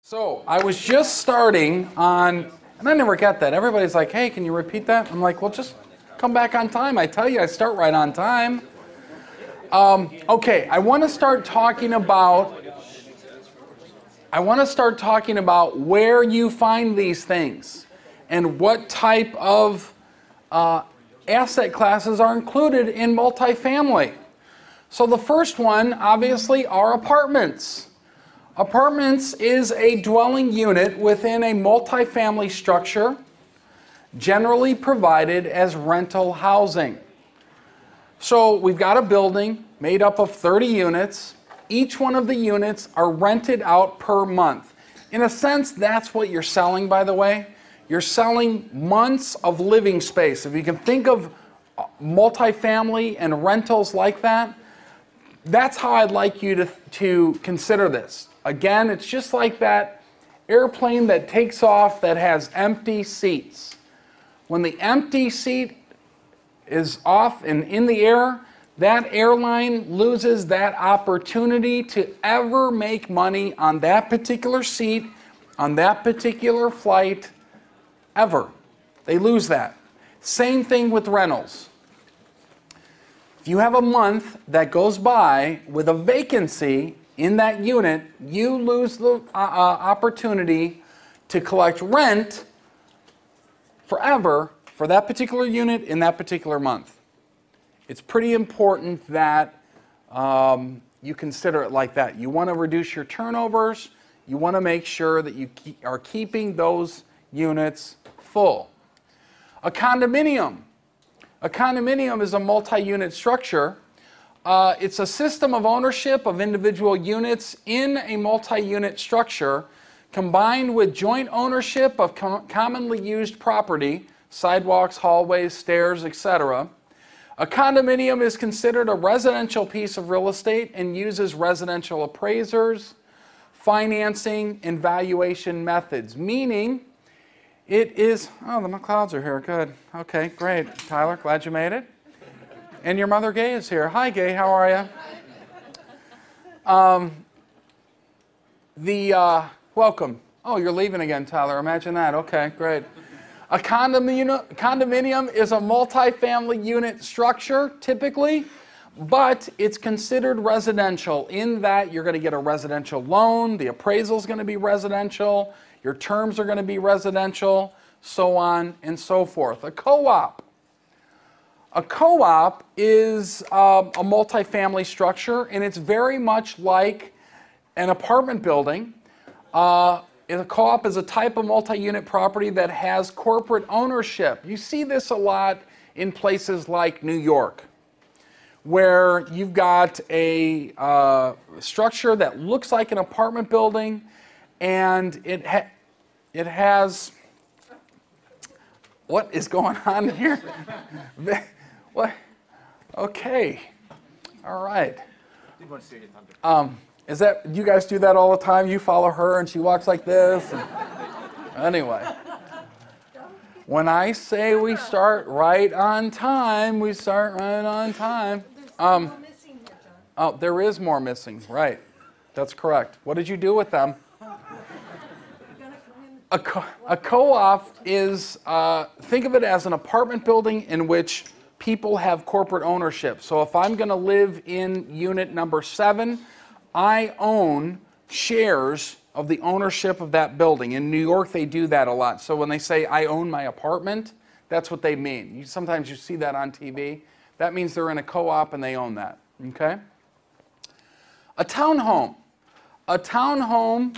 So I was just starting on, and I never get that. Everybody's like, hey, can you repeat that? I'm like, well, just come back on time. I tell you, I start right on time. Okay, I want to start talking about where you find these things and what type of asset classes are included in multifamily. So the first one, obviously, are apartments. Apartments is a dwelling unit within a multifamily structure, generally provided as rental housing. So we've got a building made up of 30 units. Each one of the units are rented out per month. In a sense, that's what you're selling, by the way. You're selling months of living space. If you can think of multifamily and rentals like that, that's how I'd like you to consider this. Again, it's just like that airplane that takes off that has empty seats. When the empty seat is off and in the air, that airline loses that opportunity to ever make money on that particular seat, on that particular flight, ever. They lose that. Same thing with rentals. If you have a month that goes by with a vacancy in that unit, you lose the opportunity to collect rent forever for that particular unit in that particular month. It's pretty important that you consider it like that. You want to reduce your turnovers. You want to make sure that you are keeping those units full. A condominium. A condominium is a multi-unit structure. It's a system of ownership of individual units in a multi-unit structure combined with joint ownership of commonly used property, sidewalks, hallways, stairs, etc. A condominium is considered a residential piece of real estate and uses residential appraisers, financing, and valuation methods, meaning it is, oh, the clouds are here, good. Okay, great. Tyler, glad you made it. And your mother Gay is here. Hi Gay, how are you? Welcome. Oh, you're leaving again, Tyler. Imagine that. Okay, great. A condominium is a multifamily unit structure, typically, but it's considered residential in that you're going to get a residential loan, the appraisal is going to be residential, your terms are going to be residential, so on and so forth. A co-op. A co-op is a multifamily structure, and it's very much like an apartment building. A co-op is a type of multi-unit property that has corporate ownership. You see this a lot in places like New York, where you've got a structure that looks like an apartment building, and it has, what is going on here? What? Okay. All right. Is that, you guys do that all the time? You follow her and she walks like this? Anyway. When I say we start right on time, we start right on time. Oh, there is more missing. Right. That's correct. What did you do with them? A co-op is, think of it as an apartment building in which people have corporate ownership. So if I'm going to live in unit number 7, I own shares of the ownership of that building. In New York, they do that a lot. So when they say, I own my apartment, that's what they mean. Sometimes you see that on TV. That means they're in a co-op and they own that. Okay? A townhome. A townhome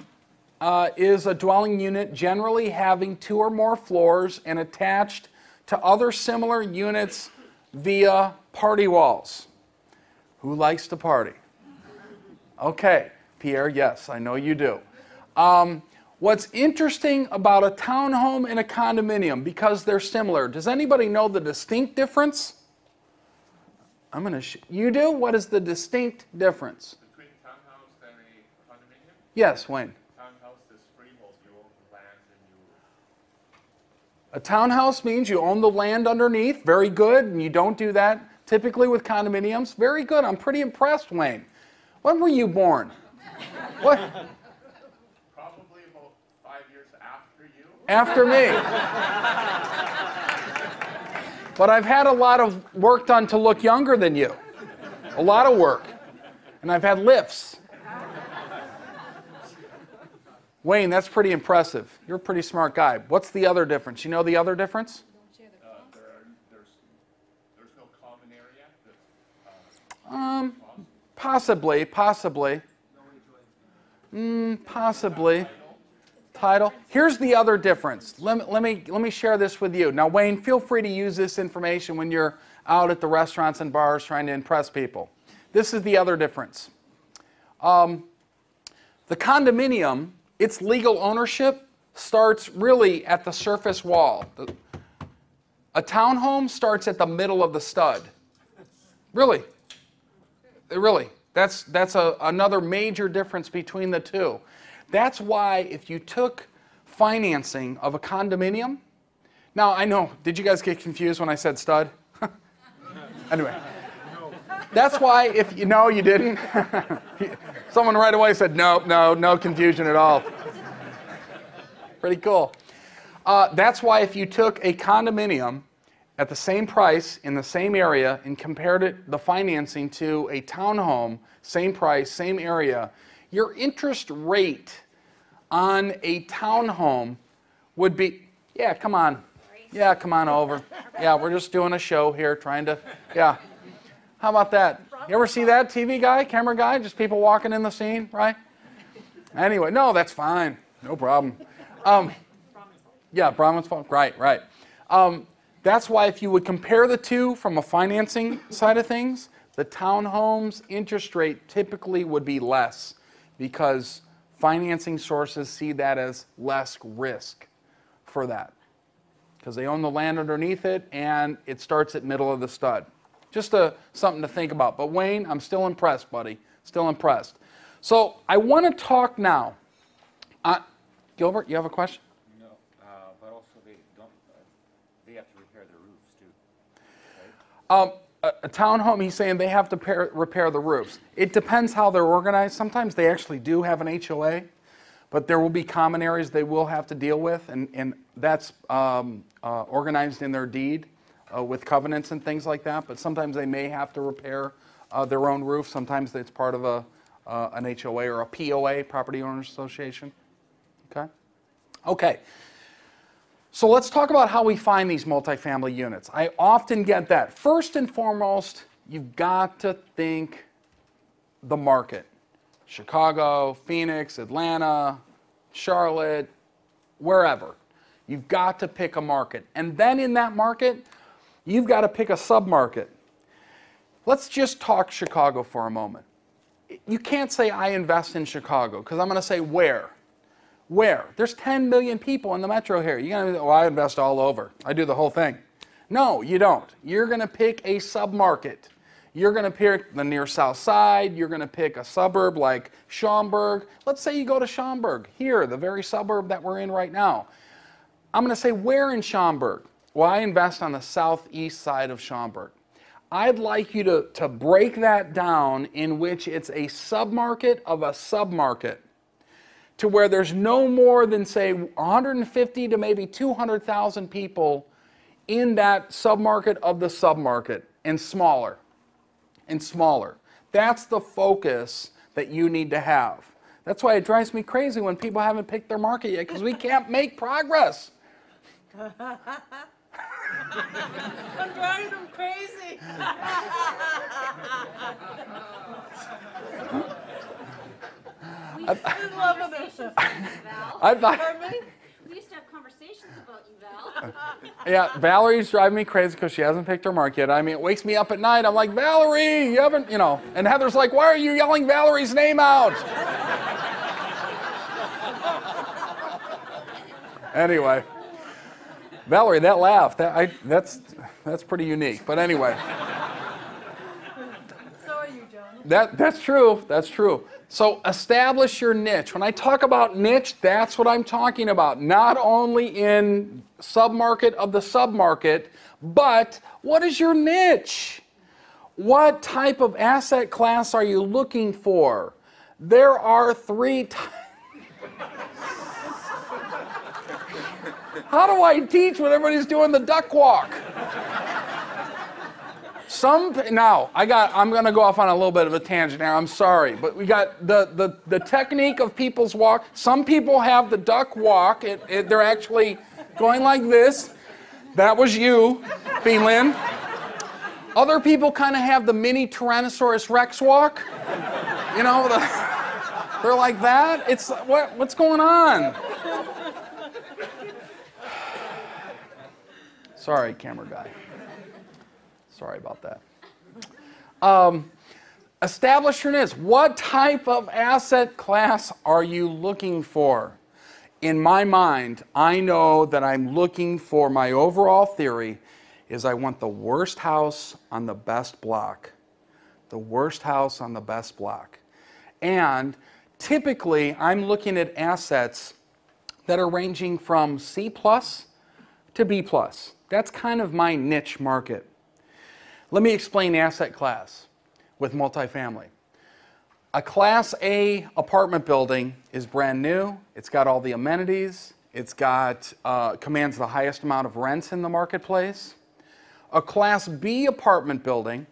is a dwelling unit generally having 2 or more floors and attached to other similar units via party walls. Who likes to party? Okay, Pierre, yes, I know you do. What's interesting about a townhome and a condominium, because they're similar, does anybody know the distinct difference? You do? What is the distinct difference? Between a townhouse and a condominium? Yes, Wayne. Townhouse is freehold, you own the land and you... A townhouse means you own the land underneath. Very good, and you don't do that typically with condominiums. Very good, I'm pretty impressed, Wayne. When were you born? What? Probably about after me. But I've had a lot of work done to look younger than you. A lot of work. And I've had lifts. Wayne, that's pretty impressive. You're a pretty smart guy. What's the other difference? You know the other difference? There's no common area. Possibly. Possibly. Title. Here's the other difference. Let me share this with you. Now, Wayne, feel free to use this information when you're out at the restaurants and bars trying to impress people. This is the other difference. The condominium, its legal ownership starts really at the surface wall. A townhome starts at the middle of the stud. Really. That's another major difference between the two. That's why if you took financing of a condominium, now I know, did you guys get confused when I said stud? Anyway, that's why if you know you didn't. Someone right away said no confusion at all. Pretty cool. That's why if you took a condominium at the same price in the same area and compared the financing to a townhome, same price, same area, your interest rate on a townhome would be, yeah, come on over. Yeah, we're just doing a show here, yeah. How about that? You ever see that TV guy, camera guy, just people walking in the scene, right? Anyway, no, that's fine, no problem. Yeah, Brahman's fault, right. That's why if you would compare the two from a financing side of things, the townhomes interest rate typically would be less because financing sources see that as less risk for that because they own the land underneath it and it starts at middle of the stud. Just something to think about. But Wayne, I'm still impressed, buddy. Still impressed. So I want to talk now. Gilbert, you have a question? No, but also they have to repair their roofs too, right? A townhome, he's saying they have to repair the roofs. It depends how they're organized. Sometimes they actually do have an HOA, but there will be common areas they will have to deal with, and that's organized in their deed with covenants and things like that. But sometimes they may have to repair their own roof. Sometimes it's part of an HOA or a POA, Property Owners Association. Okay. So let's talk about how we find these multifamily units. I often get that. First and foremost, you've got to think the market. Chicago, Phoenix, Atlanta, Charlotte, wherever. You've got to pick a market. And then in that market, you've got to pick a sub-market. Let's just talk Chicago for a moment. You can't say I invest in Chicago because I'm going to say where. Where? There's 10 million people in the metro here. You're going to say, well, I invest all over. I do the whole thing. No, you don't. You're going to pick a sub-market. You're going to pick the near south side. You're going to pick a suburb like Schaumburg. Let's say you go to Schaumburg, here, the very suburb that we're in right now. I'm going to say, where in Schaumburg? Well, I invest on the southeast side of Schaumburg. I'd like you to break that down in which it's a sub-market of a sub-market, to where there's no more than, say, 150 to maybe 200,000 people in that submarket of the submarket, and smaller, and smaller. That's the focus that you need to have. That's why it drives me crazy when people haven't picked their market yet, because we can't make progress. I'm driving them crazy. We I love this. We used to have conversations about you, Val. Yeah, Valerie's driving me crazy because she hasn't picked her mark yet. I mean, it wakes me up at night. I'm like, Valerie, you haven't, you know. And Heather's like, why are you yelling Valerie's name out? Anyway, Valerie, that laugh, that's pretty unique. But anyway. So are you, John. That's true. That's true. So establish your niche. When I talk about niche, that's what I'm talking about. Not only in submarket of the submarket, but what is your niche? What type of asset class are you looking for? There are three types. How do I teach when everybody's doing the duck walk? I'm going to go off on a little bit of a tangent here. I'm sorry, but we got the technique of people's walk. Some people have the duck walk. They're actually going like this. That was you, Phelan. Other people kind of have the mini Tyrannosaurus Rex walk. You know, they're like that. It's what's going on? Sorry, camera guy. Sorry about that. Establish your niche. What type of asset class are you looking for? In my mind, I know that I'm looking for, my overall theory is I want the worst house on the best block. The worst house on the best block. And typically, I'm looking at assets that are ranging from C+ to B+. That's kind of my niche market. Let me explain asset class with multifamily. A Class A apartment building is brand new. It's got all the amenities. It's got commands the highest amount of rents in the marketplace. A Class B apartment building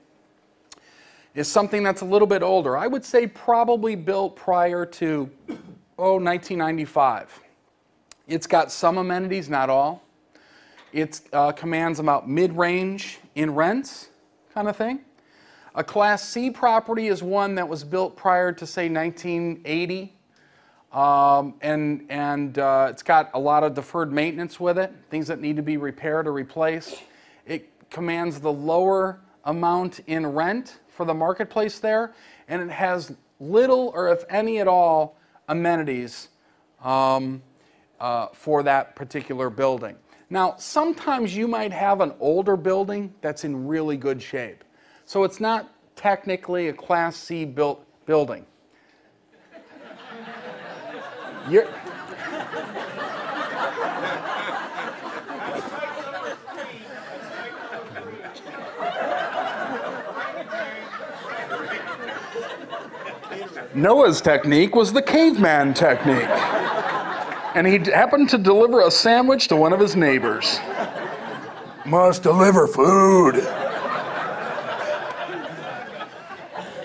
is something that's a little bit older. I would say probably built prior to 1995. It's got some amenities, not all. It commands about mid-range in rents, kind of thing. A Class C property is one that was built prior to, say, 1980. It's got a lot of deferred maintenance with it, things that need to be repaired or replaced. It commands the lower amount in rent for the marketplace there, and it has little, or if any at all, amenities for that particular building. Now, sometimes you might have an older building that's in really good shape. So it's not technically a Class C built building. Noah's technique was the caveman technique. And he happened to deliver a sandwich to one of his neighbors. Must deliver food.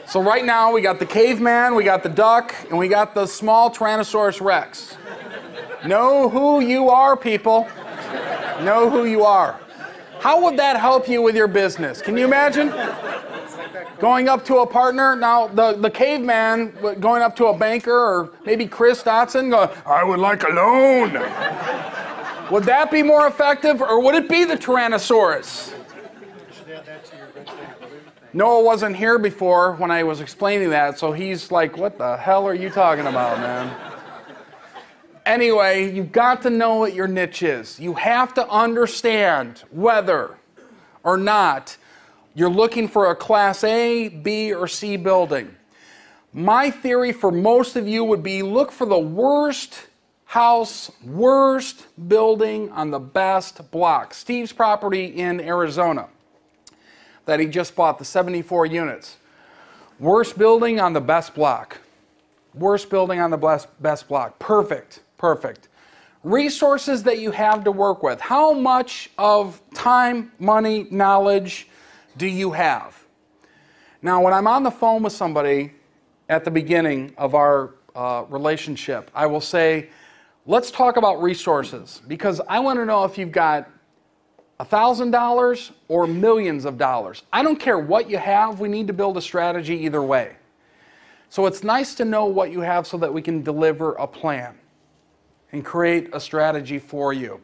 So right now we got the caveman, we got the duck, and we got the small Tyrannosaurus Rex. Know who you are, people. Know who you are. How would that help you with your business? Can you imagine? Going up to a partner, now the caveman going up to a banker or maybe Chris Dotson going, I would like a loan. Would that be more effective, or would it be the Tyrannosaurus? Noah wasn't here before when I was explaining that, so he's like, what the hell are you talking about, man? Anyway, you've got to know what your niche is. You have to understand whether or not you're looking for a Class A, B, or C building. My theory for most of you would be look for the worst house, worst building on the best block. Steve's property in Arizona that he just bought, the 74 units. Worst building on the best block. Worst building on the best block. Perfect, perfect. Resources that you have to work with. How much of time, money, knowledge do you have? Now, when I'm on the phone with somebody at the beginning of our relationship, I will say, let's talk about resources, because I want to know if you've got $1,000 or millions of dollars. I don't care what you have. We need to build a strategy either way. So it's nice to know what you have so that we can deliver a plan and create a strategy for you.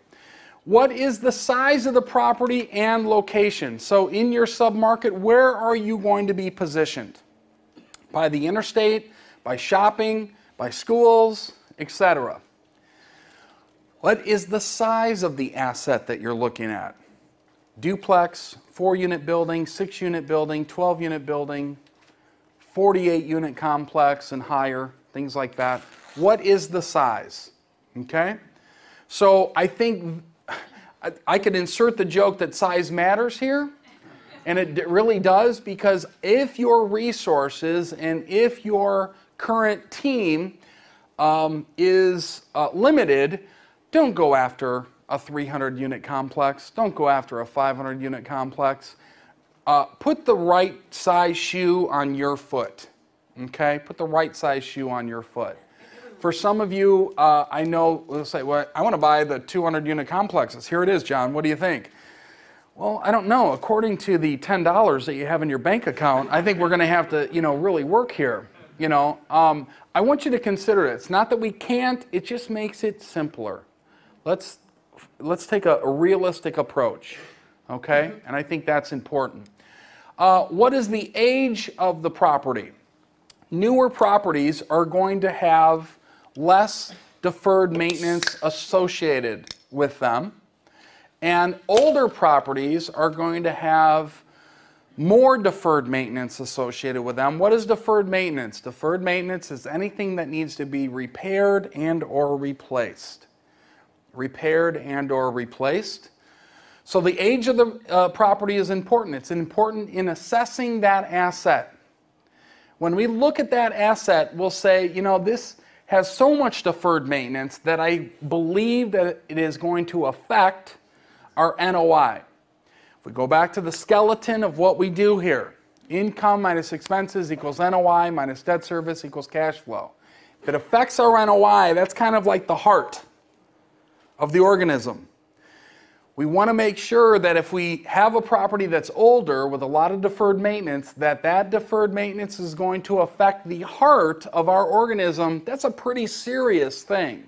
What is the size of the property and location? So in your submarket, where are you going to be positioned? By the interstate, by shopping, by schools, etc. What is the size of the asset that you're looking at? Duplex, 4-unit building, 6-unit building, 12-unit building, 48-unit complex and higher, things like that. What is the size? Okay? So I think I could insert the joke that size matters here, and it really does, because if your resources and if your current team is limited, don't go after a 300 unit complex. Don't go after a 500 unit complex. Put the right size shoe on your foot. Okay? Put the right size shoe on your foot. For some of you, I know, let's say, well, I want to buy the 200 unit complexes. Here it is, John. What do you think? Well, I don't know. According to the $10 that you have in your bank account, I think we're going to have to, really work here. I want you to consider it. It's not that we can't. It just makes it simpler. Let's take a realistic approach, okay? And I think that's important. What is the age of the property? Newer properties are going to have less deferred maintenance associated with them. And older properties are going to have more deferred maintenance associated with them. What is deferred maintenance? Deferred maintenance is anything that needs to be repaired and or replaced. Repaired and or replaced. So the age of the property is important. It's important in assessing that asset. When we look at that asset, we'll say, this has so much deferred maintenance that I believe that it is going to affect our NOI. If we go back to the skeleton of what we do here, income minus expenses equals NOI minus debt service equals cash flow. If it affects our NOI, that's kind of like the heart of the organism. We want to make sure that if we have a property that's older with a lot of deferred maintenance, that deferred maintenance is going to affect the heart of our organism. That's a pretty serious thing.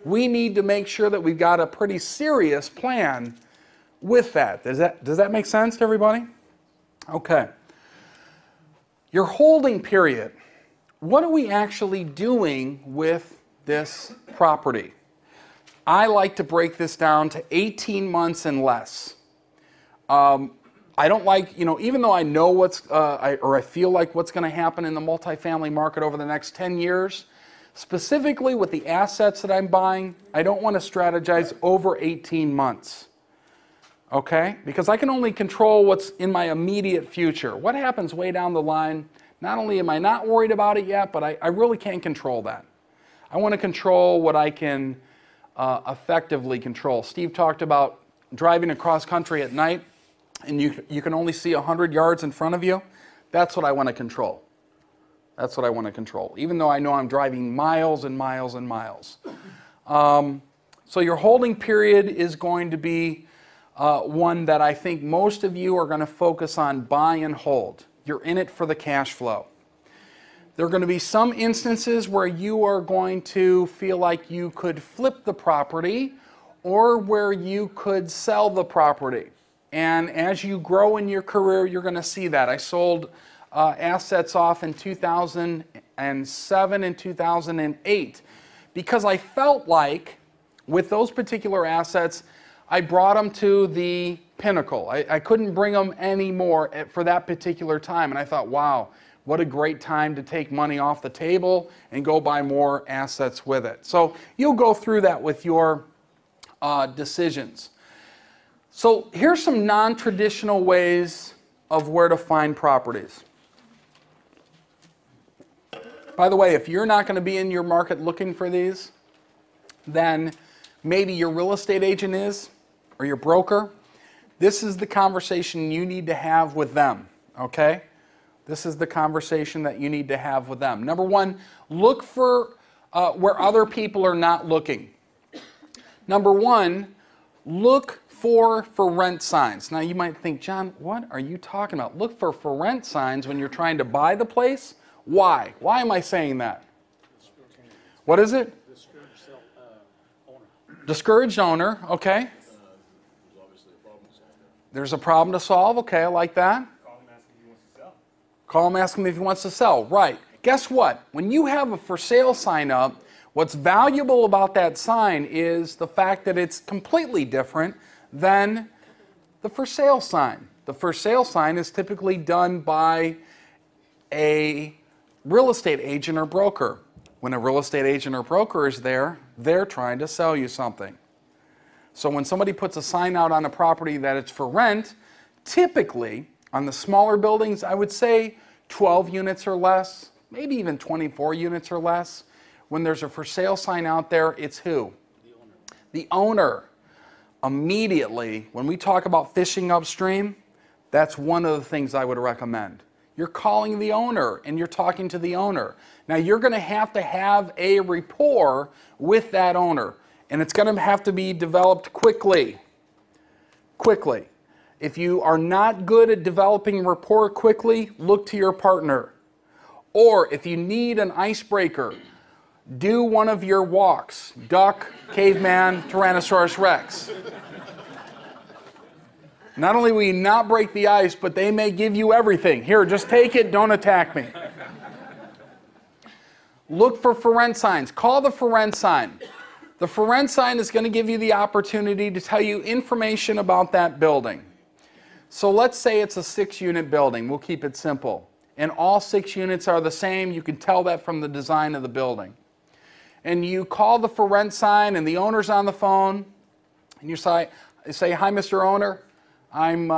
We need to make sure that we've got a pretty serious plan with that. Does that make sense to everybody? Okay. Your holding period. What are we actually doing with this property? I like to break this down to 18 months and less. I don't like, even though I know I feel like what's going to happen in the multifamily market over the next 10 years, specifically with the assets that I'm buying, I don't want to strategize over 18 months. Okay? Because I can only control what's in my immediate future. What happens way down the line, not only am I not worried about it yet, but I really can't control that. I want to control what I can effectively control. Steve talked about driving across country at night and you can only see 100 yards in front of you. That's what I want to control. That's what I want to control, even though I know I'm driving miles and miles and miles. So your holding period is going to be one that I think most of you are going to focus on buy and hold. You're in it for the cash flow. There are going to be some instances where you are going to feel like you could flip the property or where you could sell the property. And as you grow in your career, you're going to see that. I sold assets off in 2007 and 2008 because I felt like with those particular assets, I brought them to the pinnacle. I couldn't bring them anymore for that particular time. And I thought, wow, what a great time to take money off the table and go buy more assets with it. So you'll go through that with your decisions. So here's some non-traditional ways of where to find properties. By the way, if you're not going to be in your market looking for these, then maybe your real estate agent is, or your broker. This is the conversation you need to have with them, okay? This is the conversation that you need to have with them. Number one, look for where other people are not looking. Number one, look for rent signs. Now you might think, John, what are you talking about? Look for rent signs when you're trying to buy the place? Why? Why am I saying that? What is it? Discouraged owner, okay. There's a problem to solve, okay, I like that. Call him, ask him if he wants to sell. Right. Guess what? When you have a for sale sign up, what's valuable about that sign is the fact that it's completely different than the for sale sign. The for sale sign is typically done by a real estate agent or broker. When a real estate agent or broker is there, they're trying to sell you something. So when somebody puts a sign out on a property that it's for rent, typically on the smaller buildings, I would say 12 units or less, maybe even 24 units or less. When there's a for sale sign out there, it's who? The owner. immediately, when we talk about fishing upstream, that's one of the things I would recommend. You're calling the owner and you're talking to the owner. Now you're going to have a rapport with that owner, and it's going to have to be developed quickly. Quickly. If you are not good at developing rapport quickly, look to your partner. Or if you need an icebreaker, do one of your walks. Duck, caveman, Tyrannosaurus Rex. Not only will you not break the ice, but they may give you everything. Here, just take it, don't attack me. Look for for rent signs. Call the for rent sign. The for rent sign is going to give you the opportunity to tell you information about that building. So let's say it's a 6-unit building. We'll keep it simple. And all 6 units are the same. You can tell that from the design of the building. And you call the for rent sign, and the owner's on the phone. And you say, "Hi, Mr. Owner. I'm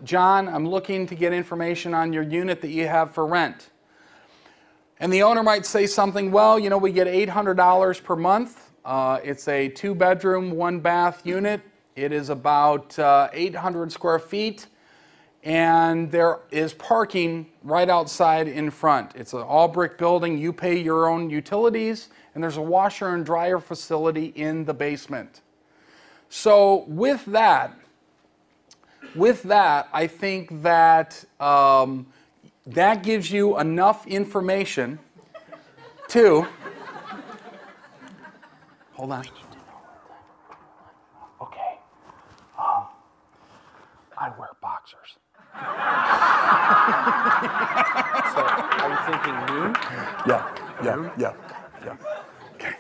John. I'm looking to get information on your unit that you have for rent." And the owner might say something, "Well, you know, we get $800 per month. It's a 2-bedroom, 1-bath unit. It is about 800 square feet. And there is parking right outside in front. It's an all-brick building. You pay your own utilities. And there's a washer and dryer facility in the basement." So with that, I think that that gives you enough information to... Hold on. Okay. I wear boxers. So, are you thinking noon? Yeah. Okay.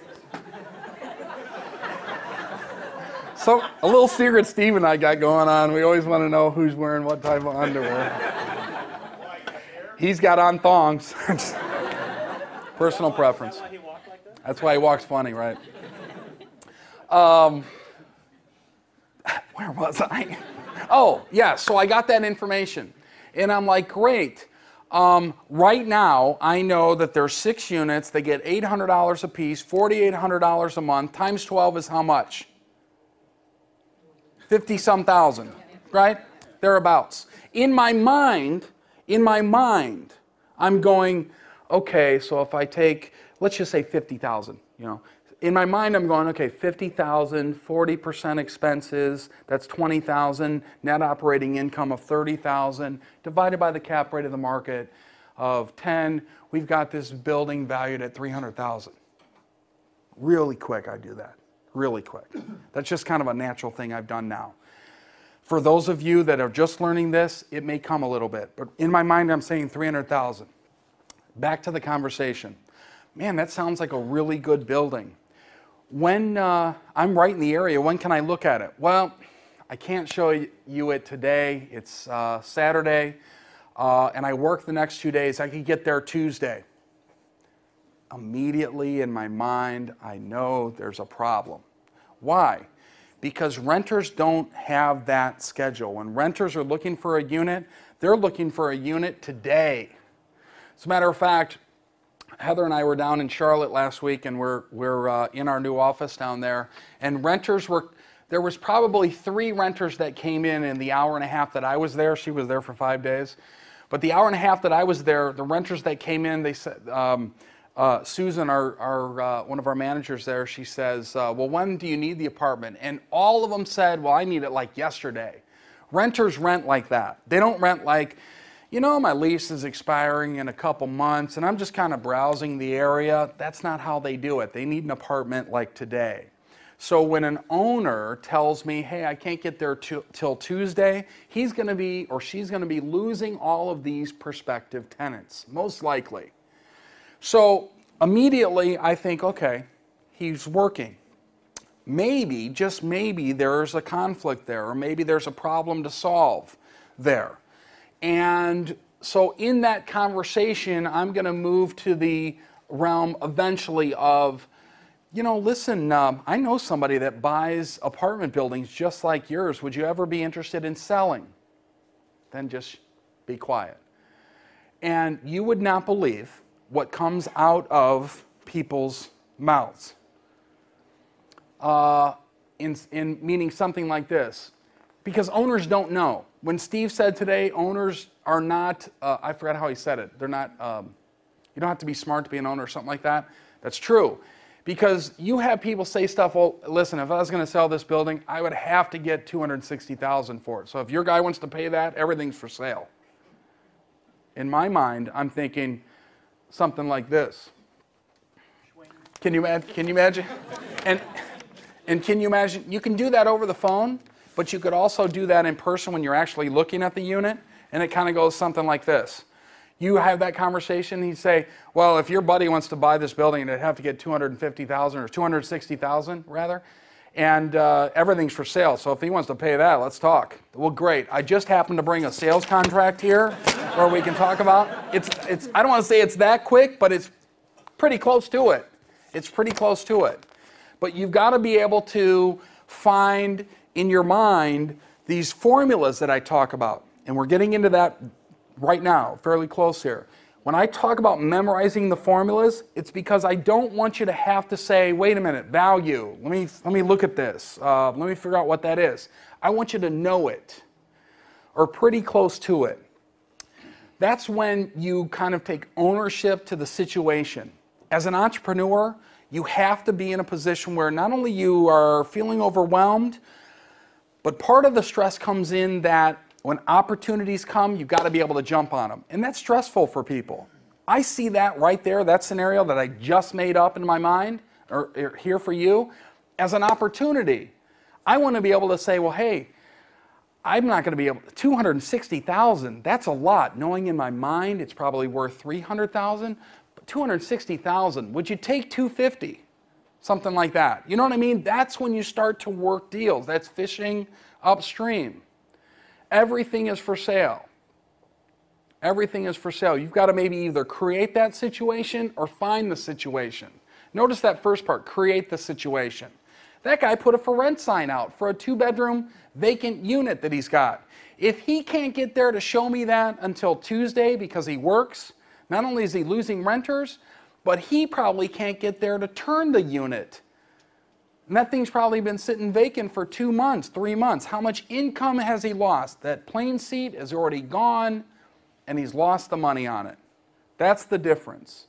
So, a little secret Steve and I got going on. We always want to know who's wearing what type of underwear. He's got on thongs. Personal preference. That's why he walks funny, right? Where was I? Oh, yeah, so I got that information. And I'm like, great. Right now, I know that there's 6 units. They get $800 a piece, $4,800 a month. Times 12 is how much? 50-some thousand, right? Thereabouts. In my mind, I'm going, okay, so if I take, let's just say 50,000, you know. In my mind, I'm going, okay, 50,000, 40% expenses, that's 20,000, net operating income of 30,000, divided by the cap rate of the market of 10, we've got this building valued at 300,000. Really quick, I do that. Really quick. That's just kind of a natural thing I've done now. For those of you that are just learning this, it may come a little bit, but in my mind, I'm saying 300,000. Back to the conversation. Man, that sounds like a really good building. When I'm right in the area, when can I look at it? Well, I can't show you it today. It's Saturday, and I work the next 2 days. I could get there Tuesday. Immediately in my mind, I know there's a problem. Why? Because renters don't have that schedule. When renters are looking for a unit, they're looking for a unit today. As a matter of fact, Heather and I were down in Charlotte last week, and we're in our new office down there, and there was probably 3 renters that came in the hour and a half that I was there. She was there for 5 days. But the hour and a half that I was there, the renters that came in, they said, Susan, one of our managers there, she says, well, when do you need the apartment? And all of them said, well, I need it like yesterday. Renters rent like that. They don't rent like, you know, my lease is expiring in a couple months and I'm just kind of browsing the area. That's not how they do it. They need an apartment like today. So when an owner tells me, hey, I can't get there till Tuesday, he's going to be, or she's going to be losing all of these prospective tenants, most likely. So immediately I think, okay, he's working. Maybe, just maybe, there's a conflict there, or maybe there's a problem to solve there. And so in that conversation, I'm going to move to the realm eventually of, you know, listen, I know somebody that buys apartment buildings just like yours. Would you ever be interested in selling? Then just be quiet. And you would not believe what comes out of people's mouths. in meaning something like this, because owners don't know. When Steve said today, owners are not, I forgot how he said it, they're not, you don't have to be smart to be an owner or something like that. That's true. Because you have people say stuff, well, listen, if I was going to sell this building, I would have to get $260,000 for it. So if your guy wants to pay that, everything's for sale. In my mind, I'm thinking something like this. Can you imagine? And can you imagine? You can do that over the phone, but you could also do that in person when you're actually looking at the unit, and it kind of goes something like this. You have that conversation, and you say, well, if your buddy wants to buy this building, it'd have to get $250,000 or $260,000 rather, and everything's for sale. So if he wants to pay that, let's talk. Well, great. I just happened to bring a sales contract here where we can talk about. It's. I don't want to say it's that quick, but it's pretty close to it. It's pretty close to it. But you've got to be able to find in your mind these formulas that I talk about, and we're getting into that right now, fairly close here. When I talk about memorizing the formulas, it's because I don't want you to have to say, wait a minute, value, let me look at this, let me figure out what that is. I want you to know it, or pretty close to it. That's when you kind of take ownership to the situation. As an entrepreneur, you have to be in a position where not only you are feeling overwhelmed, but part of the stress comes in that when opportunities come, you've got to be able to jump on them. And that's stressful for people. I see that right there, that scenario that I just made up in my mind, or here for you, as an opportunity. I want to be able to say, well, hey, I'm not going to be able, $260,000, that's a lot. Knowing in my mind it's probably worth $300,000, but $260,000, would you take $250,000? Something like that. You know what I mean? That's when you start to work deals. That's fishing upstream. Everything is for sale. Everything is for sale. You've got to maybe either create that situation or find the situation. Notice that first part, create the situation. That guy put a for rent sign out for a 2-bedroom vacant unit that he's got. If he can't get there to show me that until Tuesday because he works, not only is he losing renters, but he probably can't get there to turn the unit. And that thing's probably been sitting vacant for 2 months, 3 months. How much income has he lost? That plane seat is already gone, and he's lost the money on it. That's the difference.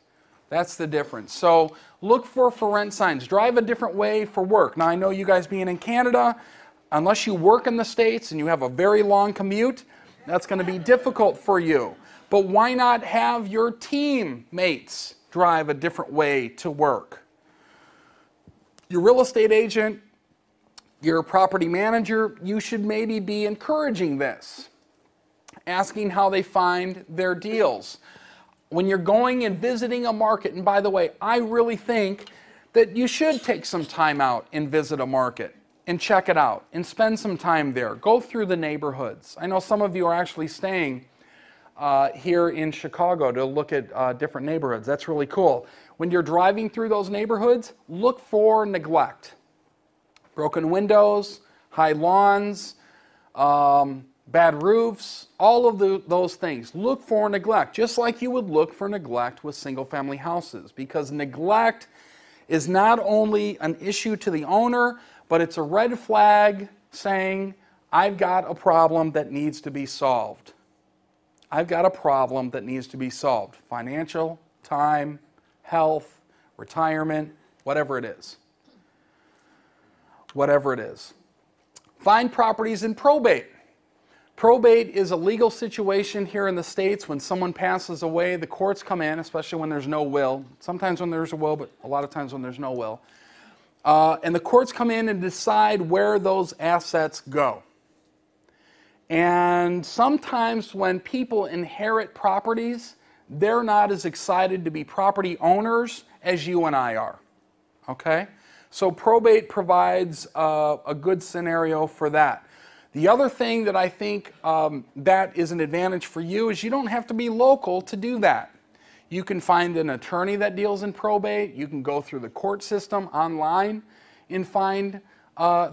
That's the difference. So look for rent signs. Drive a different way for work. Now, I know you guys being in Canada, unless you work in the States and you have a very long commute, that's going to be difficult for you. But why not have your teammates drive a different way to work? Your real estate agent, your property manager, you should maybe be encouraging this, asking how they find their deals. When you're going and visiting a market, and by the way, I really think that you should take some time out and visit a market and check it out and spend some time there. Go through the neighborhoods. I know some of you are actually staying here in Chicago to look at different neighborhoods. That's really cool. When you're driving through those neighborhoods, look for neglect. Broken windows, high lawns, bad roofs, all of those things. Look for neglect, just like you would look for neglect with single-family houses, because neglect is not only an issue to the owner, but it's a red flag saying, I've got a problem that needs to be solved. I've got a problem that needs to be solved. Financial, time, health, retirement, whatever it is. Whatever it is. Find properties in probate. Probate is a legal situation here in the States. When someone passes away, the courts come in, especially when there's no will. Sometimes when there's a will, but a lot of times when there's no will. And the courts come in and decide where those assets go. And sometimes when people inherit properties, they're not as excited to be property owners as you and I are. Okay? So probate provides a good scenario for that. The other thing that I think that is an advantage for you is you don't have to be local to do that. You can find an attorney that deals in probate. You can go through the court system online and find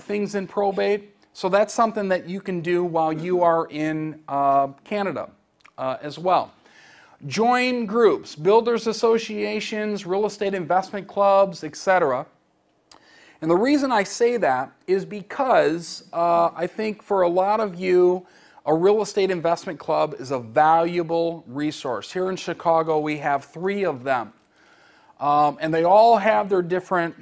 things in probate. So that's something that you can do while you are in Canada as well. Join groups, builders associations, real estate investment clubs, etc. And the reason I say that is because I think for a lot of you, a real estate investment club is a valuable resource. Here in Chicago, we have 3 of them. And they all have their different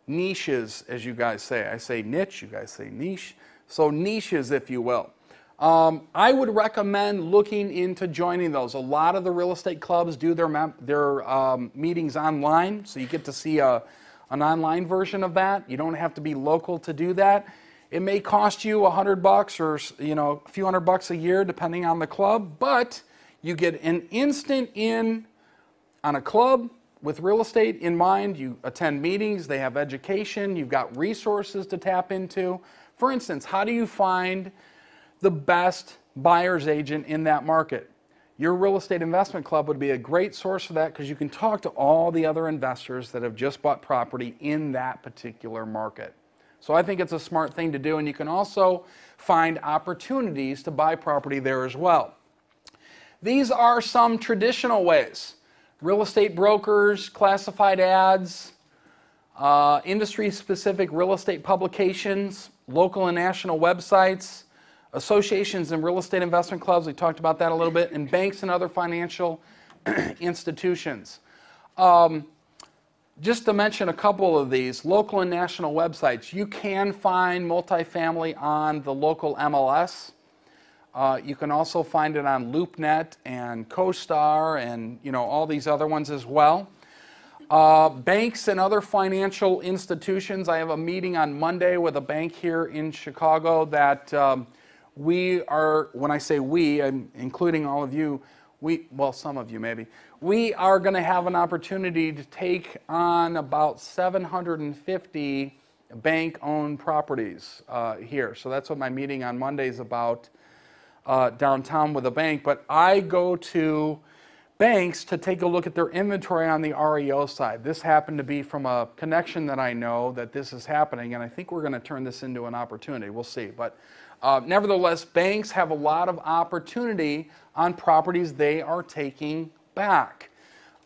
niches, as you guys say. I say niche, you guys say niche. So niches, if you will. I would recommend looking into joining those. A lot of the real estate clubs do their meetings online, so you get to see an online version of that. You don't have to be local to do that. It may cost you $100 or a few $100 a year, depending on the club, but you get an instant in on a club with real estate in mind. You attend meetings, they have education, you've got resources to tap into. For instance, how do you find the best buyer's agent in that market? Your real estate investment club would be a great source for that because you can talk to all the other investors that have just bought property in that particular market. So I think it's a smart thing to do, and you can also find opportunities to buy property there as well. These are some traditional ways. Real estate brokers, classified ads, industry-specific real estate publications, local and national websites, associations and real estate investment clubs, we talked about that a little bit, and banks and other financial institutions. Just to mention a couple of these, local and national websites. You can find multifamily on the local MLS. You can also find it on LoopNet and CoStar and all these other ones as well. Banks and other financial institutions. I have a meeting on Monday with a bank here in Chicago that we are, when I say we, I'm including all of you, well, some of you maybe, we are going to have an opportunity to take on about 750 bank-owned properties here. So that's what my meeting on Monday is about downtown with a bank. But I go to banks to take a look at their inventory on the REO side. This happened to be from a connection that I know that this is happening, and I think we're going to turn this into an opportunity. We'll see. But nevertheless, banks have a lot of opportunity on properties they are taking back.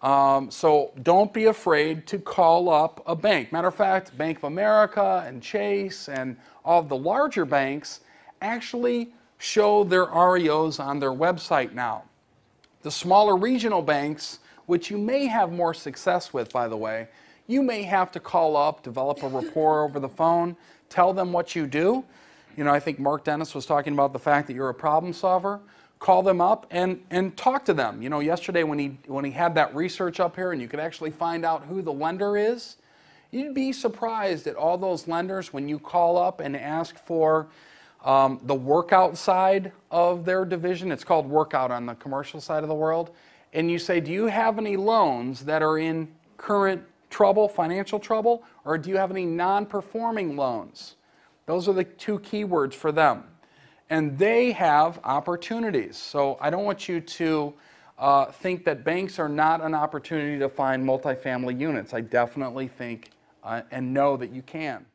So don't be afraid to call up a bank. Matter of fact, Bank of America and Chase and all of the larger banks actually show their REOs on their website now. The smaller regional banks, which you may have more success with, by the way, you may have to call up, develop a rapport over the phone, tell them what you do. I think Mark Dennis was talking about the fact that you're a problem solver. Call them up and talk to them. Yesterday when he had that research up here and you could actually find out who the lender is, you'd be surprised at all those lenders when you call up and ask for the workout side of their division. It's called workout on the commercial side of the world. And you say, do you have any loans that are in current trouble, financial trouble, or do you have any non-performing loans? Those are the 2 keywords for them. And they have opportunities. So I don't want you to think that banks are not an opportunity to find multifamily units. I definitely think and know that you can.